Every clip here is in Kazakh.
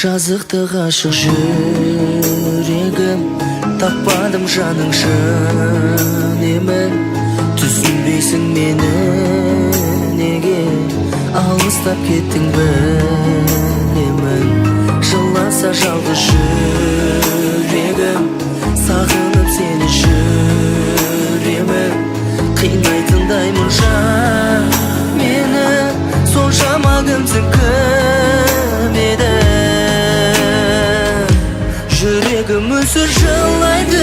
Жазықты ғашық жүрегім, таппадым жаның шын емін. Түсінбейсің мені неге алыстап кеттің білемін. Жыласа жалғыз жүрегім, сағынып сені жүремін. Қинайтындай мұнша мені, соншама кімсің, кім еді? Жүрегім үнсіз жылайды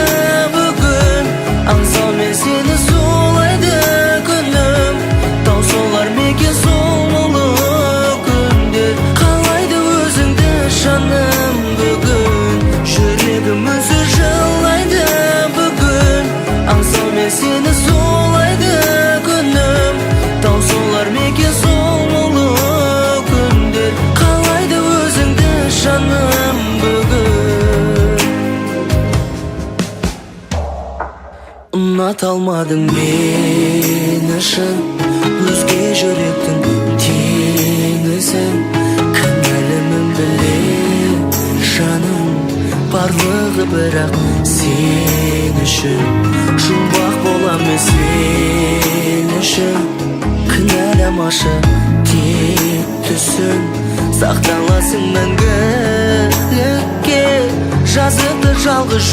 бүгін, аңсаумен сені солайды күнім. Таусылар мекен сол мұңлы күндер, қалайды өзіңді жаным бүгін. Жүрегім үнсіз жылайды бүгін, аңсаумен сені солайды күнім. Таусылар мекен сол мұңлы күндер, қалайды өзіңді жаным бүгін. Ұната алмадың мені шын, өзге жүректің теңізін. Кінәлімін білем жаным, барлығы бірақ сен үшін. Жұмбақ боламын сен үшін, кінәламашы тек түсін. Сақталасың мәңгілікке, жазықты жалғыз